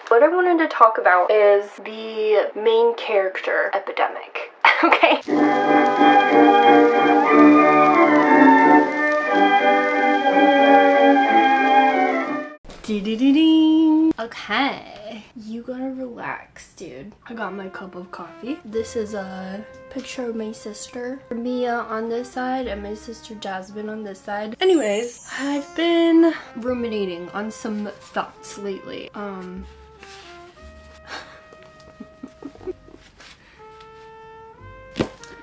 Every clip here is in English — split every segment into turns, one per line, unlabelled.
What I wanted to talk about is the main character epidemic. Okay. Okay, you gotta relax, dude. I got my cup of coffee. This is a picture of my sister Mia on this side and my sister Jasmine on this side. Anyways, I've been ruminating on some thoughts lately.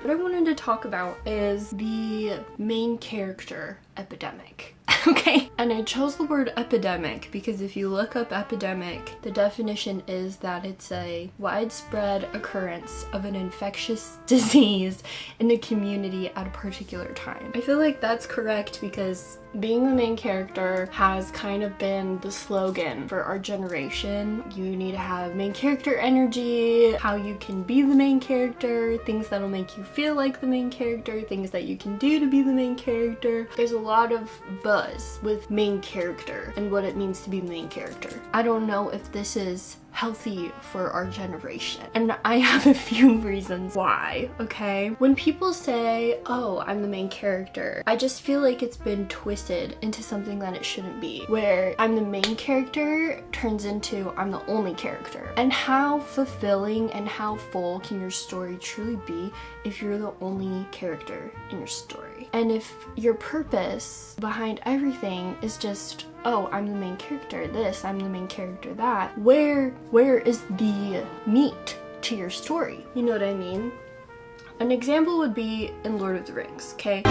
What I wanted to talk about is the main character epidemic. Okay, and I chose the word epidemic because if you look up epidemic, the definition is that it's a widespread occurrence of an infectious disease in a community at a particular time. I feel like that's correct because being the main character has kind of been the slogan for our generation. You need to have main character energy, how you can be the main character, things that'll make you feel like the main character, things that you can do to be the main character. There's a lot of buzz with main character and what it means to be the main character. I don't know if this is healthy for our generation, and I have a few reasons why. Okay, when people say, oh, I'm the main character, I just feel like it's been twisted into something that it shouldn't be, where I'm the main character turns into I'm the only character. And how fulfilling and how full can your story truly be if you're the only character in your story? And if your purpose behind everything is just, oh, I'm the main character this, I'm the main character that, where is the meat to your story? You know what I mean? An example would be in Lord of the Rings, okay?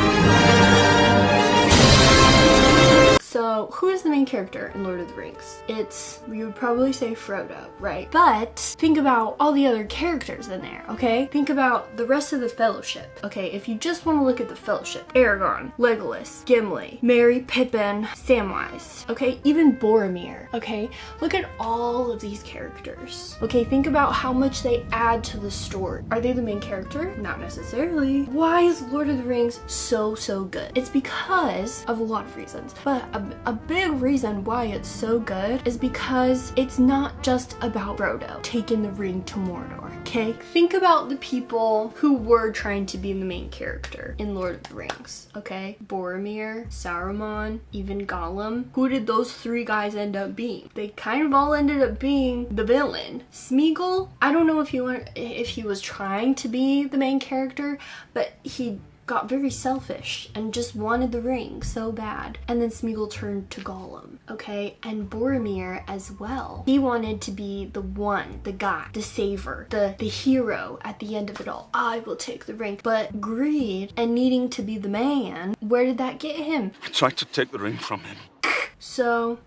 So, who is the main character in Lord of the Rings? You would probably say Frodo, right? But think about all the other characters in there, okay? Think about the rest of the Fellowship, okay? If you just want to look at the Fellowship, Aragorn, Legolas, Gimli, Merry, Pippin, Samwise, okay? Even Boromir, okay? Look at all of these characters, okay? Think about how much they add to the story. Are they the main character? Not necessarily. Why is Lord of the Rings so good? It's because of a lot of reasons, but a big reason why it's so good is because it's not just about Frodo taking the ring to Mordor, okay? Think about the people who were trying to be the main character in Lord of the Rings, okay? Boromir, Saruman, even Gollum. Who did those three guys end up being? They kind of all ended up being the villain. Smeagol, I don't know if he was trying to be the main character, but he got very selfish and just wanted the ring so bad. And then Smeagol turned to Gollum, okay? And Boromir as well. He wanted to be the one, the guy, the saver, the hero at the end of it all. I will take the ring. But greed and needing to be the man, where did that get him?
I tried to take the ring from him.
So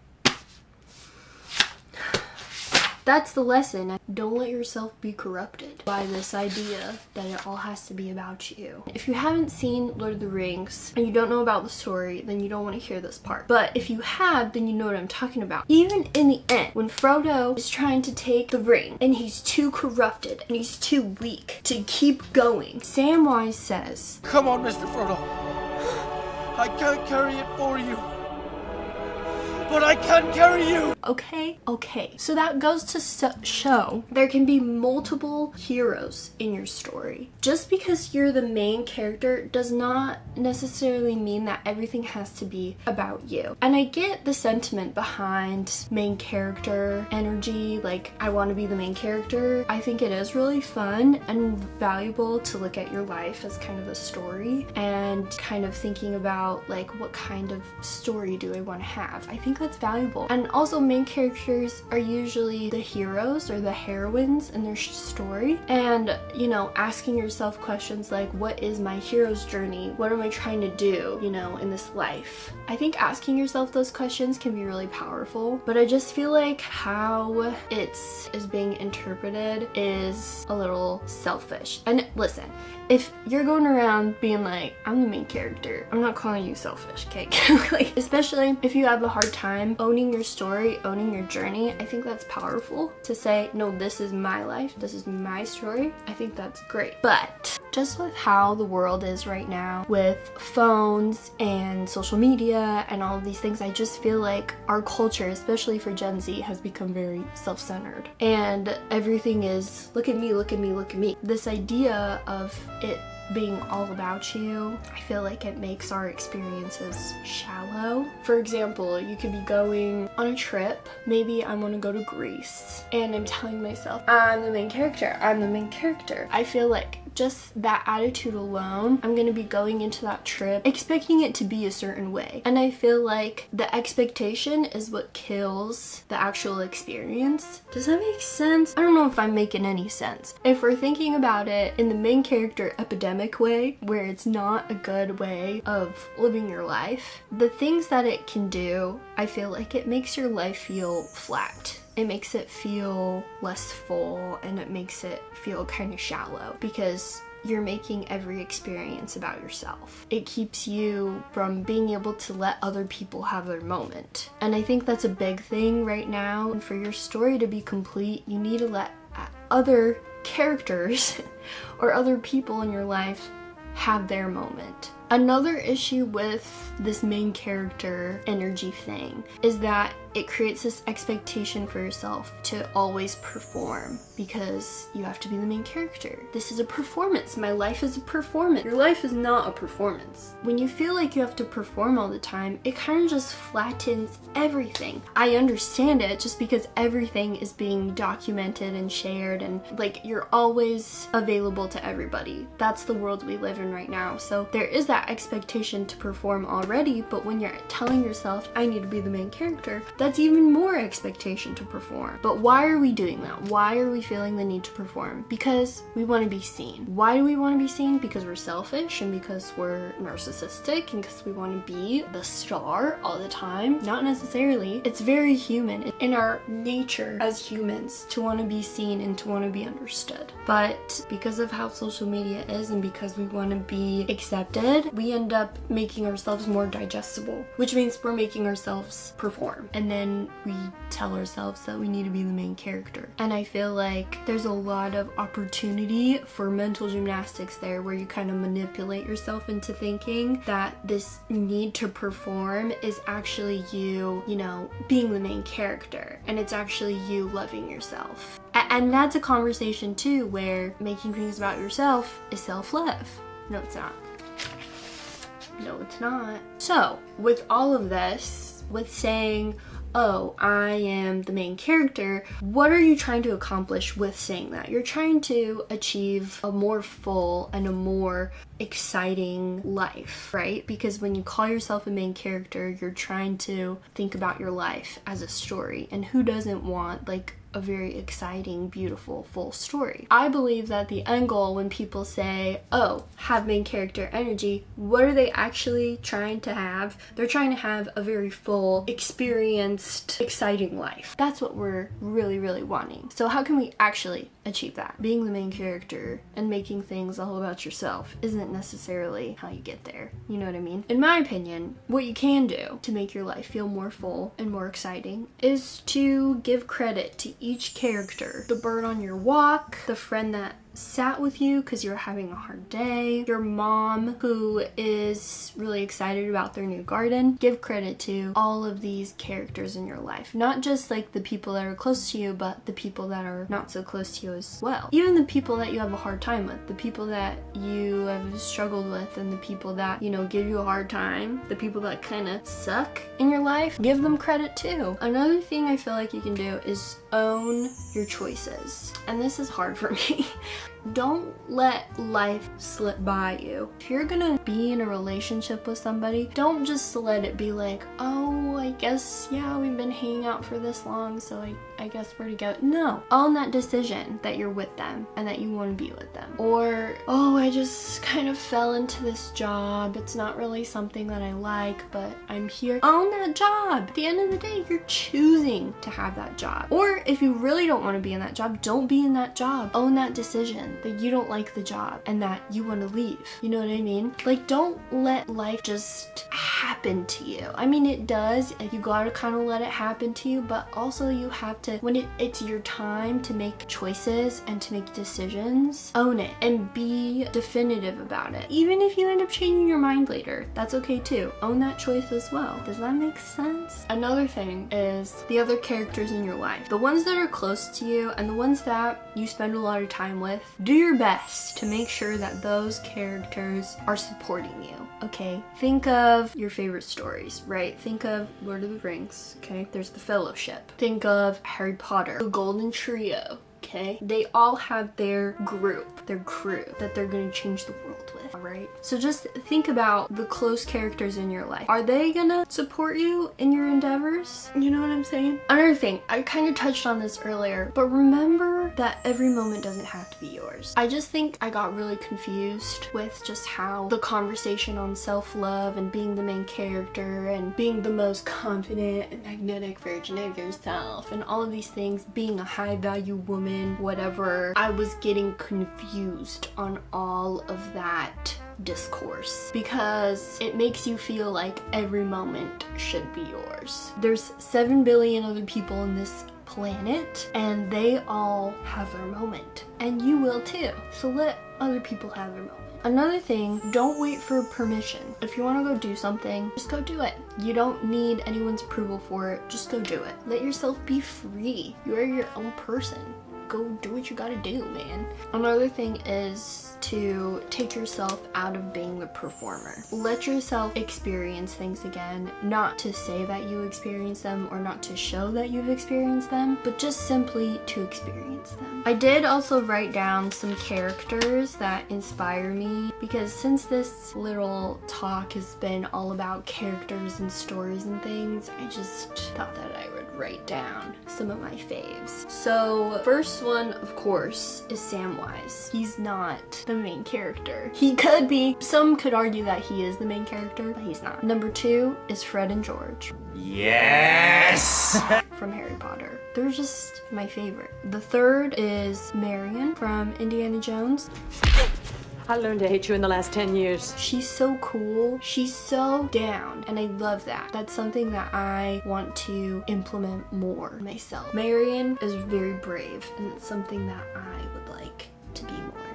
that's the lesson. Don't let yourself be corrupted by this idea that it all has to be about you. If you haven't seen Lord of the Rings and you don't know about the story, then you don't want to hear this part. But if you have, then you know what I'm talking about. Even in the end, when Frodo is trying to take the ring and he's too corrupted and he's too weak to keep going, Samwise says,
Come on, Mr. Frodo. I can't carry it for you, but I can carry you.
Okay. So that goes to show there can be multiple heroes in your story. Just because you're the main character does not necessarily mean that everything has to be about you. And I get the sentiment behind main character energy, like I want to be the main character. I think it is really fun and valuable to look at your life as kind of a story and kind of thinking about like what kind of story do I want to have. I think that's valuable. And also main characters are usually the heroes or the heroines in their story, and you know, asking yourself questions like, what is my hero's journey? What am I trying to do, you know, in this life? I think asking yourself those questions can be really powerful, but I just feel like how it is being interpreted is a little selfish. And listen, if you're going around being like, I'm the main character, I'm not calling you selfish, okay? Like, especially if you have a hard time owning your story, owning your journey, I think that's powerful to say, no, this is my life, this is my story. I think that's great. But just with how the world is right now with phones and social media and all of these things, I just feel like our culture, especially for Gen Z, has become very self-centered. And everything is, look at me, look at me, look at me. This idea of it being all about you, I feel like it makes our experiences shallow. For example, you could be going on a trip. Maybe I want to go to Greece and I'm telling myself, I'm the main character, I'm the main character. I feel like just that attitude alone, I'm gonna be going into that trip expecting it to be a certain way. And I feel like the expectation is what kills the actual experience. Does that make sense? I don't know if I'm making any sense. If we're thinking about it in the main character epidemic way, where it's not a good way of living your life, the things that it can do, I feel like it makes your life feel flat. It makes it feel less full and it makes it feel kind of shallow because you're making every experience about yourself. It keeps you from being able to let other people have their moment. And I think that's a big thing right now. And for your story to be complete, you need to let other characters or other people in your life have their moment. Another issue with this main character energy thing is that it creates this expectation for yourself to always perform because you have to be the main character. This is a performance. My life is a performance. Your life is not a performance. When you feel like you have to perform all the time, it kind of just flattens everything. I understand it just because everything is being documented and shared and like you're always available to everybody. That's the world we live in right now. So there is that expectation to perform already, but when you're telling yourself, I need to be the main character, that's even more expectation to perform. But why are we doing that? Why are we feeling the need to perform? Because we want to be seen. Why do we want to be seen? Because we're selfish and because we're narcissistic and because we want to be the star all the time? Not necessarily. It's very human in our nature as humans to want to be seen and to want to be understood. But because of how social media is and because we want to be accepted, we end up making ourselves more digestible, which means we're making ourselves perform. And then we tell ourselves that we need to be the main character. And I feel like there's a lot of opportunity for mental gymnastics there where you kind of manipulate yourself into thinking that this need to perform is actually you know, being the main character. And it's actually you loving yourself. And that's a conversation too where making things about yourself is self-love. No, it's not. No, it's not. So, with all of this, with saying, oh, I am the main character, what are you trying to accomplish with saying that? You're trying to achieve a more full and a more exciting life, right? Because when you call yourself a main character, you're trying to think about your life as a story. And who doesn't want, like, a very exciting, beautiful, full story? I believe that the end goal when people say, oh, have main character energy, what are they actually trying to have? They're trying to have a very full, experienced, exciting life. That's what we're really, really wanting. So how can we actually achieve that? Being the main character and making things all about yourself isn't necessarily how you get there. You know what I mean? In my opinion, what you can do to make your life feel more full and more exciting is to give credit to each character. The bird on your walk, the friend that sat with you because you're having a hard day, your mom who is really excited about their new garden. Give credit to all of these characters in your life. Not just like the people that are close to you, but the people that are not so close to you as well. Even the people that you have a hard time with, the people that you have struggled with, and the people that, you know, give you a hard time, the people that kind of suck in your life, give them credit too. Another thing I feel like you can do is own your choices. And this is hard for me. Don't let life slip by you. If you're gonna be in a relationship with somebody, don't just let it be like, oh, I guess, yeah, we've been hanging out for this long, so I guess we're together. No. Own that decision that you're with them and that you want to be with them. Or, oh, I just kind of fell into this job. It's not really something that I like, but I'm here. Own that job. At the end of the day, you're choosing to have that job. Or if you really don't want to be in that job, don't be in that job. Own that decision that you don't like the job and that you want to leave. You know what I mean? Like, don't let life just happen to you. I mean, it does. You gotta kind of let it happen to you, but also you have it's your time to make choices and to make decisions, own it and be definitive about it. Even if you end up changing your mind later, that's okay too. Own that choice as well. Does that make sense? Another thing is the other characters in your life. The ones that are close to you and the ones that you spend a lot of time with, do your best to make sure that those characters are supporting you, okay? Think of your favorite stories, right? Think of Lord of the Rings, okay? There's the Fellowship. Think of Harry Potter, the Golden Trio, okay? They all have their group, their crew that they're gonna change the world with, alright? So just think about the close characters in your life. Are they gonna support you in your endeavors? You know what I'm saying? Another thing, I kind of touched on this earlier, but remember that every moment doesn't have to be yours. I just think I got really confused with just how the conversation on self-love and being the main character and being the most confident and magnetic version of yourself and all of these things, being a high-value woman, whatever, I was getting confused on all of that discourse because it makes you feel like every moment should be yours. There's 7 billion other people in this planet and they all have their moment, and you will too. So let other people have their moment. Another thing, don't wait for permission. If you want to go do something, just go do it. You don't need anyone's approval for it. Just go do it. Let yourself be free. You are your own person. Go do what you gotta do, man. Another thing is to take yourself out of being the performer. Let yourself experience things again, not to say that you experience them or not to show that you've experienced them, but just simply to experience them. I did also write down some characters that inspire me because since this little talk has been all about characters and stories and things, I just thought that I would write down some of my faves. So first one, of course, is Samwise. He's not the main character. He could be. Some could argue that he is the main character, but he's not. Number 2 is Fred and George.
Yes!
From Harry Potter. They're just my favorite. The third is Marion from Indiana Jones.
I learned to hate you in the last 10 years.
She's so cool. She's so down. And I love that. That's something that I want to implement more myself. Marion is very brave, and it's something that I would like to be more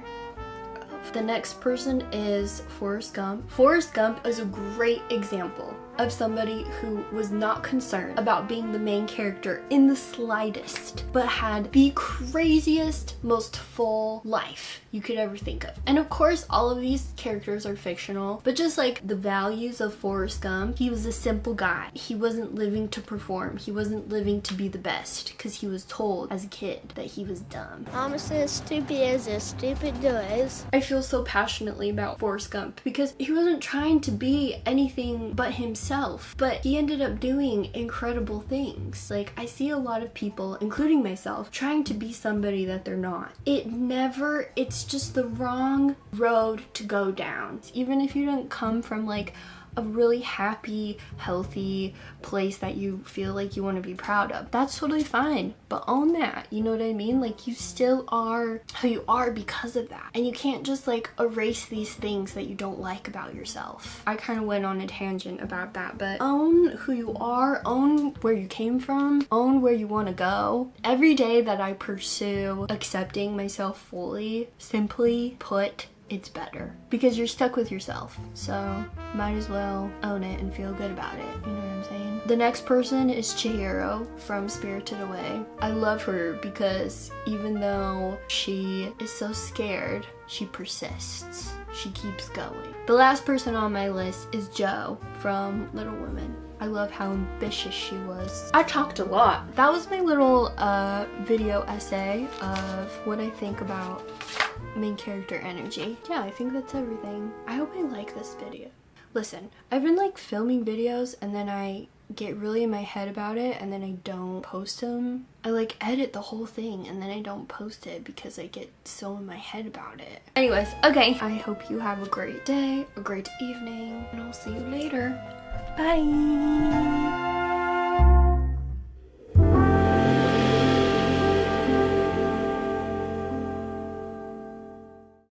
of. The next person is Forrest Gump. Forrest Gump is a great example of somebody who was not concerned about being the main character in the slightest, but had the craziest, most full life you could ever think of. And of course, all of these characters are fictional, but just like the values of Forrest Gump, he was a simple guy. He wasn't living to perform. He wasn't living to be the best because he was told as a kid that he was dumb.
Honestly, as stupid as a stupid does.
I feel so passionately about Forrest Gump because he wasn't trying to be anything but himself, but he ended up doing incredible things. Like, I see a lot of people, including myself, trying to be somebody that they're not. It's just the wrong road to go down. Even if you don't come from like a really happy, healthy place that you feel like you want to be proud of, that's totally fine, but own that. You know what I mean? Like, you still are who you are because of that, and you can't just like erase these things that you don't like about yourself. I kind of went on a tangent about that, but own who you are, own where you came from, own where you want to go. Every day that I pursue accepting myself fully, simply put, it's better because you're stuck with yourself, so might as well own it and feel good about it. You know what I'm saying? The next person is Chihiro from Spirited Away. I love her because even though she is so scared, she persists. She keeps going. The last person on my list is Jo from Little Women. I love how ambitious she was. I talked a lot. That was my little video essay of what I think about main character energy. Yeah, I think that's everything. I hope I like this video. Listen, I've been like filming videos and then I get really in my head about it and then I don't post them. I like edit the whole thing and then I don't post it because I get so in my head about it. Anyways, okay. I hope you have a great day, a great evening, and I'll see you later. Bye!